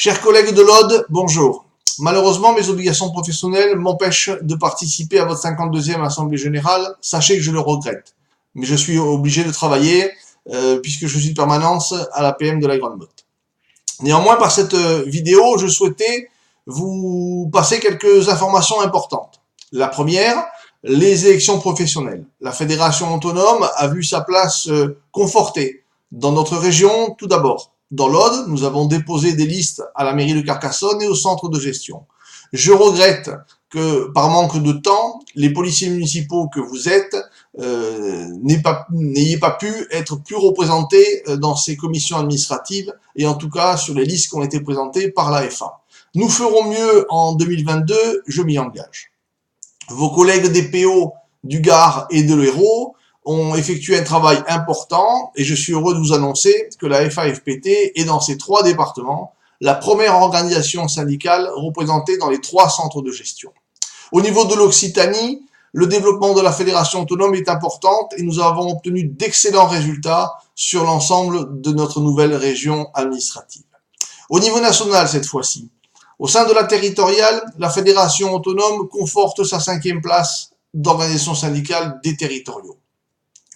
Chers collègues de l'Aude, bonjour. Malheureusement, mes obligations professionnelles m'empêchent de participer à votre 52e Assemblée Générale. Sachez que je le regrette. Mais je suis obligé de travailler puisque je suis de permanence à la PM de la Grande Motte. Néanmoins, par cette vidéo, je souhaitais vous passer quelques informations importantes. La première, les élections professionnelles. La Fédération autonome a vu sa place confortée dans notre région tout d'abord. Dans l'Aude, nous avons déposé des listes à la mairie de Carcassonne et au centre de gestion. Je regrette que, par manque de temps, les policiers municipaux que vous êtes n'ayez pas pu être plus représentés dans ces commissions administratives et en tout cas sur les listes qui ont été présentées par l'AFA. Nous ferons mieux en 2022, je m'y engage. Vos collègues des PO du Gard et de l'Hérault ont effectué un travail important et je suis heureux de vous annoncer que la FAFPT est dans ces 3 départements la première organisation syndicale représentée dans les 3 centres de gestion. Au niveau de l'Occitanie, le développement de la fédération autonome est important et nous avons obtenu d'excellents résultats sur l'ensemble de notre nouvelle région administrative. Au niveau national cette fois-ci, au sein de la territoriale, la fédération autonome conforte sa 5e place d'organisation syndicale des territoriaux.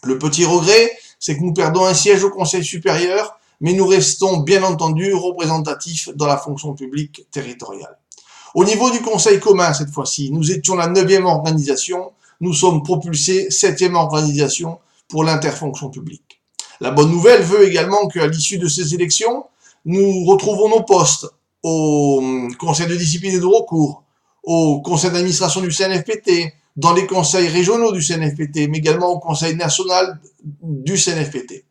Le petit regret, c'est que nous perdons un siège au Conseil supérieur, mais nous restons bien entendu représentatifs dans la fonction publique territoriale. Au niveau du Conseil commun, cette fois-ci, nous étions la 9e organisation, nous sommes propulsés 7e organisation pour l'interfonction publique. La bonne nouvelle veut également qu'à l'issue de ces élections, nous retrouvons nos postes au Conseil de discipline et de recours, au Conseil d'administration du CNFPT, dans les conseils régionaux du CNFPT, mais également au Conseil national du CNFPT.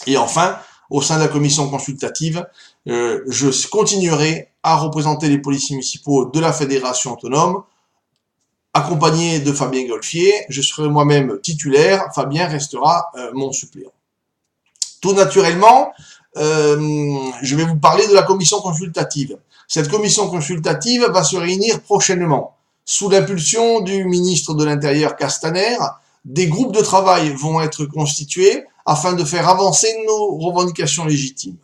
Et enfin, au sein de la commission consultative, je continuerai à représenter les policiers municipaux de la Fédération autonome, accompagné de Fabien Golfier. Je serai moi-même titulaire, Fabien restera mon suppléant. Tout naturellement, je vais vous parler de la commission consultative. Cette commission consultative va se réunir prochainement. Sous l'impulsion du ministre de l'Intérieur Castaner, des groupes de travail vont être constitués afin de faire avancer nos revendications légitimes.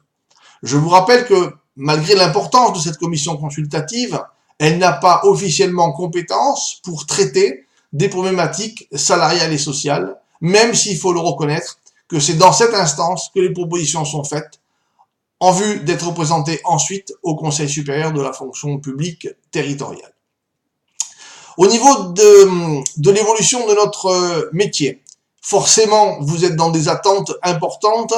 Je vous rappelle que, malgré l'importance de cette commission consultative, elle n'a pas officiellement compétence pour traiter des problématiques salariales et sociales, même s'il faut le reconnaître que c'est dans cette instance que les propositions sont faites, en vue d'être représentées ensuite au Conseil supérieur de la fonction publique territoriale. Au niveau de l'évolution de notre métier, forcément, vous êtes dans des attentes importantes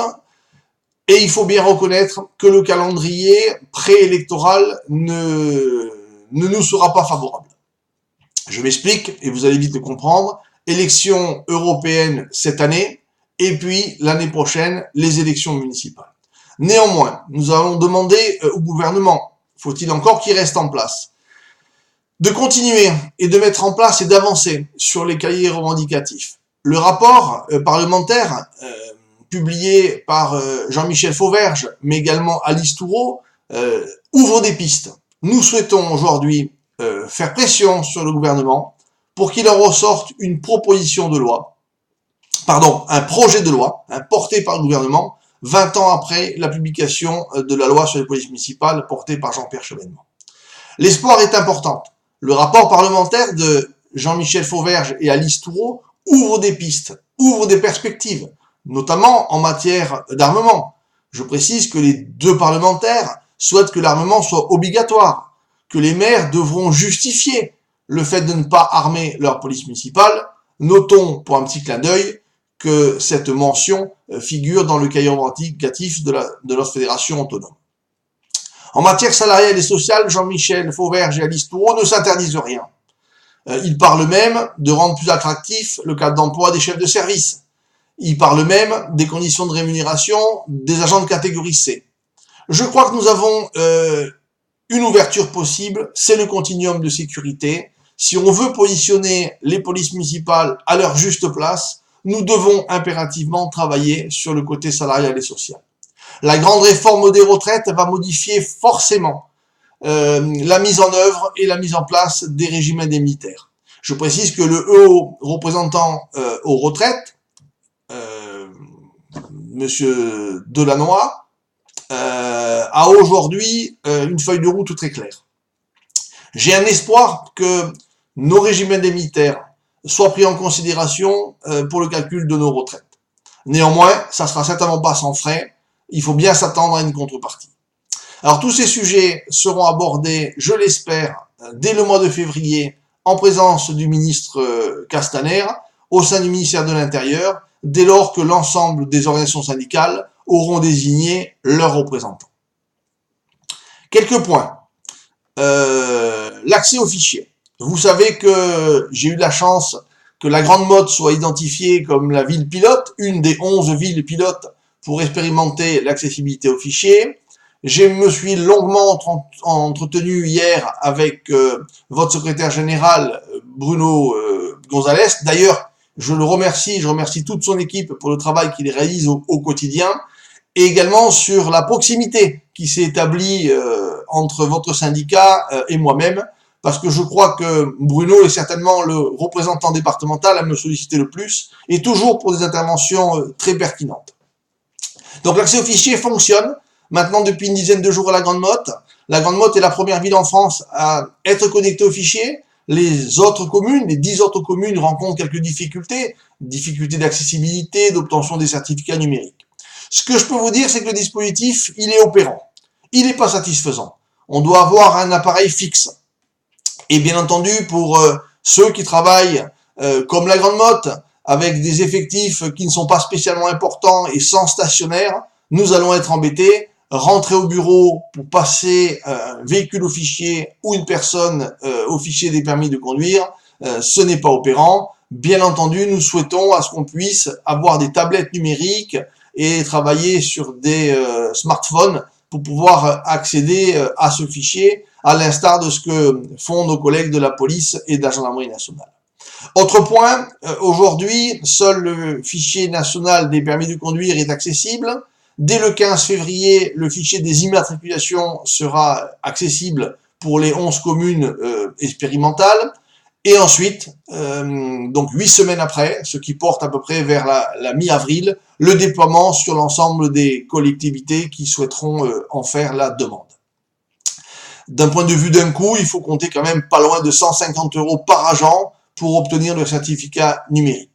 et il faut bien reconnaître que le calendrier préélectoral ne nous sera pas favorable. Je m'explique et vous allez vite le comprendre. Élections européennes cette année et puis l'année prochaine, les élections municipales. Néanmoins, nous allons demander au gouvernement, faut-il encore qu'il reste en place, de continuer et de mettre en place et d'avancer sur les cahiers revendicatifs. Le rapport parlementaire publié par Jean-Michel Fauverge, mais également Alice Toureau, ouvre des pistes. Nous souhaitons aujourd'hui faire pression sur le gouvernement pour qu'il en ressorte une proposition de loi, un projet de loi porté par le gouvernement 20 ans après la publication de la loi sur les polices municipales portée par Jean-Pierre Chevènement. L'espoir est important. Le rapport parlementaire de Jean-Michel Fauverge et Alice Toureau ouvre des pistes, ouvre des perspectives, notamment en matière d'armement. Je précise que les 2 parlementaires souhaitent que l'armement soit obligatoire, que les maires devront justifier le fait de ne pas armer leur police municipale. Notons, pour un petit clin d'œil, que cette mention figure dans le cahier revendicatif de notre fédération autonome. En matière salariale et sociale, Jean-Michel Fauverge et Alice Toureau ne s'interdisent rien. Ils parlent même de rendre plus attractif le cadre d'emploi des chefs de service. Ils parlent même des conditions de rémunération des agents de catégorie C. Je crois que nous avons une ouverture possible, c'est le continuum de sécurité. Si on veut positionner les polices municipales à leur juste place, nous devons impérativement travailler sur le côté salarial et social. La grande réforme des retraites va modifier forcément la mise en œuvre et la mise en place des régimes indemnitaires. Je précise que le haut représentant aux retraites, Monsieur Delannoy, a aujourd'hui une feuille de route très claire. J'ai un espoir que nos régimes indemnitaires soient pris en considération pour le calcul de nos retraites. Néanmoins, ça sera certainement pas sans frais. Il faut bien s'attendre à une contrepartie. Alors tous ces sujets seront abordés, je l'espère, dès le mois de février, en présence du ministre Castaner, au sein du ministère de l'Intérieur, dès lors que l'ensemble des organisations syndicales auront désigné leurs représentants. Quelques points. L'accès aux fichiers. Vous savez que j'ai eu la chance que la Grande Motte soit identifiée comme la ville pilote, une des 11 villes pilotes pour expérimenter l'accessibilité aux fichiers. Je me suis longuement entretenu hier avec votre secrétaire général Bruno Gonzalez. D'ailleurs, je remercie toute son équipe pour le travail qu'il réalise au quotidien, et également sur la proximité qui s'est établie entre votre syndicat et moi-même, parce que je crois que Bruno est certainement le représentant départemental à me solliciter le plus, et toujours pour des interventions très pertinentes. Donc l'accès aux fichiers fonctionne maintenant depuis une dizaine de jours à la Grande Motte. La Grande Motte est la première ville en France à être connectée aux fichiers. Les autres communes, les 10 autres communes rencontrent quelques difficultés d'accessibilité, d'obtention des certificats numériques. Ce que je peux vous dire, c'est que le dispositif, il est opérant. Il n'est pas satisfaisant. On doit avoir un appareil fixe. Et bien entendu, pour ceux qui travaillent comme la Grande Motte, avec des effectifs qui ne sont pas spécialement importants et sans stationnaire, nous allons être embêtés. Rentrer au bureau pour passer un véhicule au fichier ou une personne au fichier des permis de conduire, ce n'est pas opérant. Bien entendu, nous souhaitons à ce qu'on puisse avoir des tablettes numériques et travailler sur des smartphones pour pouvoir accéder à ce fichier, à l'instar de ce que font nos collègues de la police et de la gendarmerie nationale. Autre point, aujourd'hui, seul le fichier national des permis de conduire est accessible. Dès le 15 février, le fichier des immatriculations sera accessible pour les 11 communes expérimentales. Et ensuite, donc 8 semaines après, ce qui porte à peu près vers la mi-avril, le déploiement sur l'ensemble des collectivités qui souhaiteront en faire la demande. D'un point de vue d'un coût, il faut compter quand même pas loin de 150 € par agent pour obtenir le certificat numérique.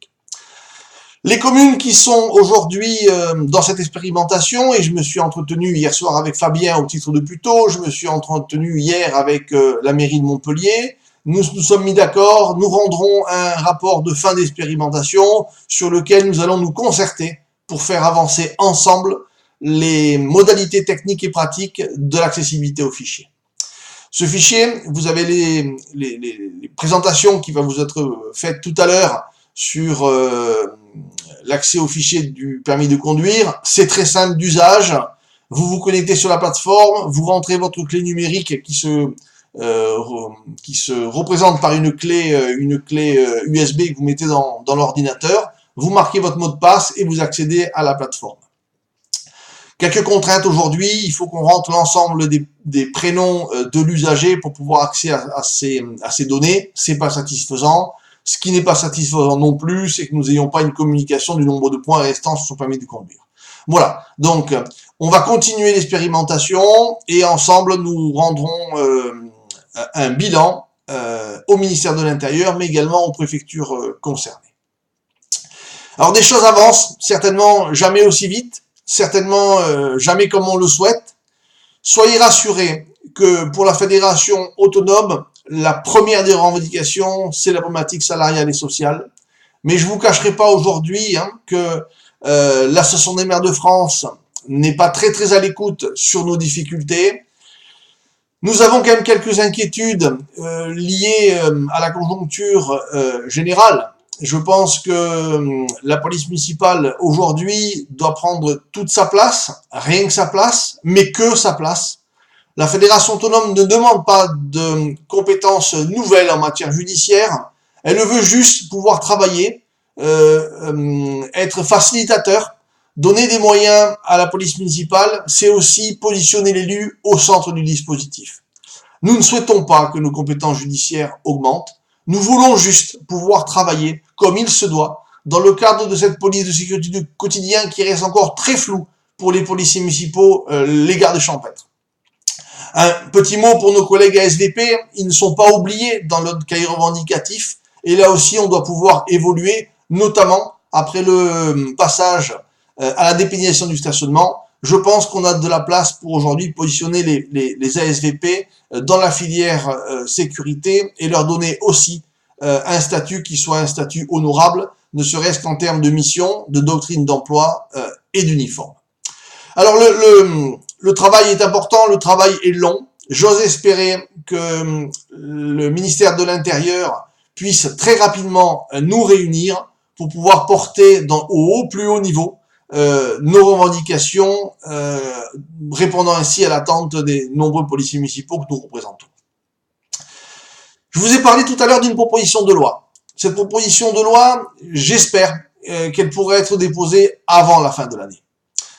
Les communes qui sont aujourd'hui dans cette expérimentation, et je me suis entretenu hier soir avec Fabien au titre de Puteaux, je me suis entretenu hier avec la mairie de Montpellier, nous sommes mis d'accord, nous rendrons un rapport de fin d'expérimentation sur lequel nous allons nous concerter pour faire avancer ensemble les modalités techniques et pratiques de l'accessibilité au fichier. Ce fichier, vous avez les présentations qui vont vous être faites tout à l'heure sur l'accès au fichier du permis de conduire. C'est très simple d'usage. Vous vous connectez sur la plateforme, vous rentrez votre clé numérique qui se représente par une clé USB que vous mettez dans l'ordinateur. Vous marquez votre mot de passe et vous accédez à la plateforme. Quelques contraintes aujourd'hui, il faut qu'on rentre l'ensemble des prénoms de l'usager pour pouvoir accéder à ces données. C'est pas satisfaisant. Ce qui n'est pas satisfaisant non plus, c'est que nous n'ayons pas une communication du nombre de points restants sur son permis de conduire. Voilà, donc on va continuer l'expérimentation et ensemble nous rendrons un bilan au ministère de l'Intérieur, mais également aux préfectures concernées. Alors des choses avancent, certainement jamais aussi vite, certainement jamais comme on le souhaite. Soyez rassurés que pour la fédération autonome, la première des revendications, c'est la problématique salariale et sociale. Mais je vous cacherai pas aujourd'hui que l'Association des maires de France n'est pas très à l'écoute sur nos difficultés. Nous avons quand même quelques inquiétudes liées à la conjoncture générale. Je pense que la police municipale aujourd'hui doit prendre toute sa place, rien que sa place, mais que sa place. La fédération autonome ne demande pas de compétences nouvelles en matière judiciaire. Elle veut juste pouvoir travailler, être facilitateur, donner des moyens à la police municipale. C'est aussi positionner l'élu au centre du dispositif. Nous ne souhaitons pas que nos compétences judiciaires augmentent. Nous voulons juste pouvoir travailler comme il se doit dans le cadre de cette police de sécurité du quotidien qui reste encore très floue pour les policiers municipaux, les gardes champêtres. Un petit mot pour nos collègues ASVP, ils ne sont pas oubliés dans notre cahier revendicatif, et là aussi on doit pouvoir évoluer, notamment après le passage à la dépénalisation du stationnement. Je pense qu'on a de la place pour aujourd'hui positionner les ASVP dans la filière sécurité et leur donner aussi un statut qui soit un statut honorable, ne serait-ce qu'en termes de mission, de doctrine d'emploi et d'uniforme. Alors le travail est important, le travail est long. J'ose espérer que le ministère de l'Intérieur puisse très rapidement nous réunir pour pouvoir porter au plus haut niveau nos revendications, répondant ainsi à l'attente des nombreux policiers municipaux que nous représentons. Je vous ai parlé tout à l'heure d'une proposition de loi. Cette proposition de loi, j'espère qu'elle pourrait être déposée avant la fin de l'année.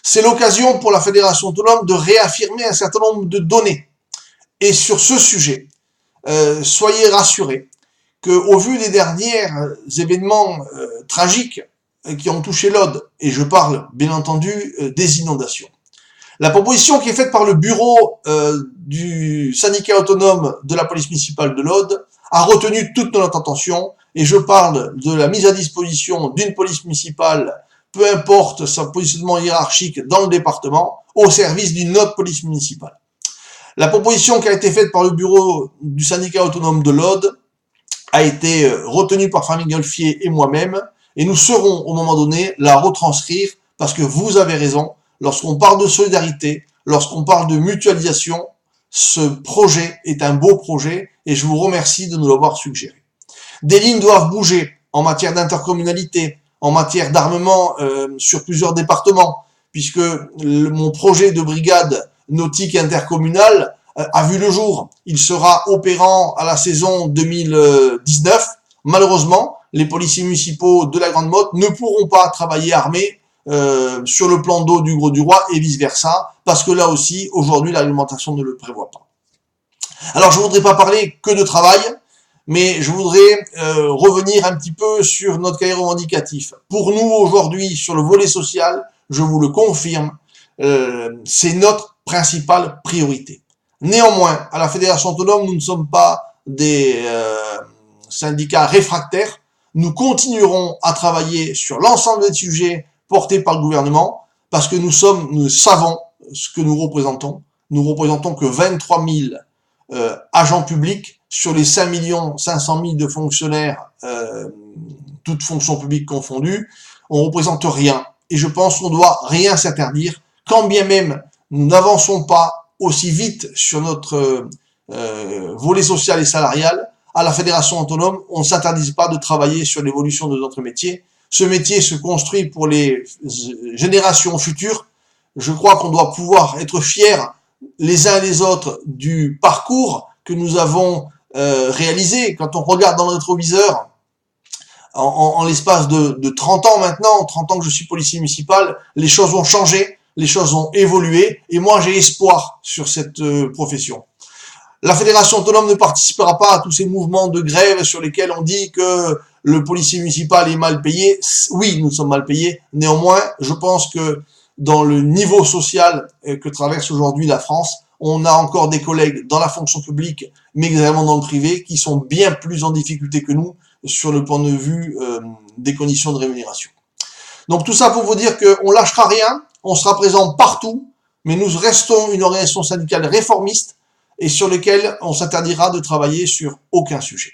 C'est l'occasion pour la Fédération autonome de réaffirmer un certain nombre de données. Et sur ce sujet, soyez rassurés qu'au vu des derniers événements tragiques qui ont touché l'Aude, et je parle bien entendu des inondations. La proposition qui est faite par le bureau du syndicat autonome de la police municipale de l'Aude a retenu toute notre attention, et je parle de la mise à disposition d'une police municipale, peu importe son positionnement hiérarchique dans le département, au service d'une autre police municipale. La proposition qui a été faite par le bureau du syndicat autonome de l'Aude a été retenue par Famille Golfier et moi-même, et nous saurons au moment donné la retranscrire, parce que vous avez raison, lorsqu'on parle de solidarité, lorsqu'on parle de mutualisation, ce projet est un beau projet, et je vous remercie de nous l'avoir suggéré. Des lignes doivent bouger en matière d'intercommunalité, en matière d'armement sur plusieurs départements, puisque mon projet de brigade nautique intercommunale a vu le jour. Il sera opérant à la saison 2019. Malheureusement, les policiers municipaux de la Grande Motte ne pourront pas travailler armés sur le plan d'eau du Grau-du-Roi et vice-versa, parce que là aussi, aujourd'hui, la réglementation ne le prévoit pas. Alors, je ne voudrais pas parler que de travail, mais je voudrais revenir un petit peu sur notre cahier revendicatif. Pour nous, aujourd'hui, sur le volet social, je vous le confirme, c'est notre principale priorité. Néanmoins, à la Fédération autonome, nous ne sommes pas des syndicats réfractaires. Nous continuerons à travailler sur l'ensemble des sujets portés par le gouvernement, parce que nous savons ce que nous représentons. Nous représentons que 23 000 agents publics sur les 5 500 000 de fonctionnaires, toutes fonctions publiques confondues. On représente rien. Et je pense qu'on doit rien s'interdire, quand bien même nous n'avançons pas aussi vite sur notre volet social et salarial. À la Fédération autonome, on ne s'interdise pas de travailler sur l'évolution de notre métier. Ce métier se construit pour les générations futures. Je crois qu'on doit pouvoir être fiers les uns et les autres du parcours que nous avons réalisé. Quand on regarde dans le rétroviseur, en l'espace de 30 ans maintenant, 30 ans que je suis policier municipal, les choses ont changé, les choses ont évolué, et moi j'ai espoir sur cette profession. La Fédération autonome ne participera pas à tous ces mouvements de grève sur lesquels on dit que le policier municipal est mal payé. Oui, nous sommes mal payés. Néanmoins, je pense que dans le niveau social que traverse aujourd'hui la France, on a encore des collègues dans la fonction publique, mais également dans le privé, qui sont bien plus en difficulté que nous sur le point de vue des conditions de rémunération. Donc tout ça pour vous dire qu'on lâchera rien, on sera présent partout, mais nous restons une organisation syndicale réformiste et sur lequel on s'interdira de travailler sur aucun sujet.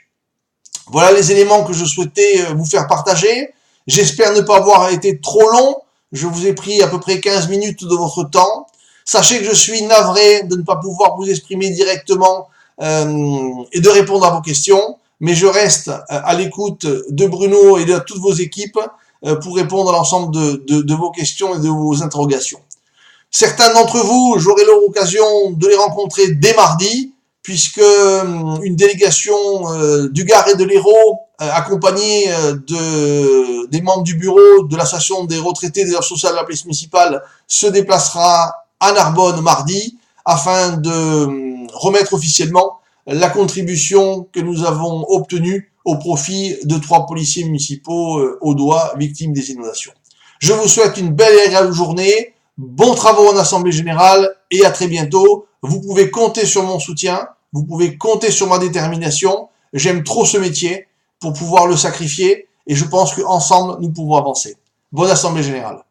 Voilà les éléments que je souhaitais vous faire partager. J'espère ne pas avoir été trop long. Je vous ai pris à peu près 15 minutes de votre temps. Sachez que je suis navré de ne pas pouvoir vous exprimer directement et de répondre à vos questions, mais je reste à l'écoute de Bruno et de toutes vos équipes pour répondre à l'ensemble de vos questions et de vos interrogations. Certains d'entre vous, j'aurai l'occasion de les rencontrer dès mardi, puisque une délégation du Gard et de l'Hérault, accompagnée des membres du bureau de l'association des retraités des heures sociales de la police municipale, se déplacera à Narbonne mardi, afin de remettre officiellement la contribution que nous avons obtenue au profit de 3 policiers municipaux audois victimes des inondations. Je vous souhaite une belle et agréable journée. Bons travaux en Assemblée Générale et à très bientôt. Vous pouvez compter sur mon soutien, vous pouvez compter sur ma détermination. J'aime trop ce métier pour pouvoir le sacrifier et je pense qu'ensemble, nous pouvons avancer. Bonne Assemblée Générale.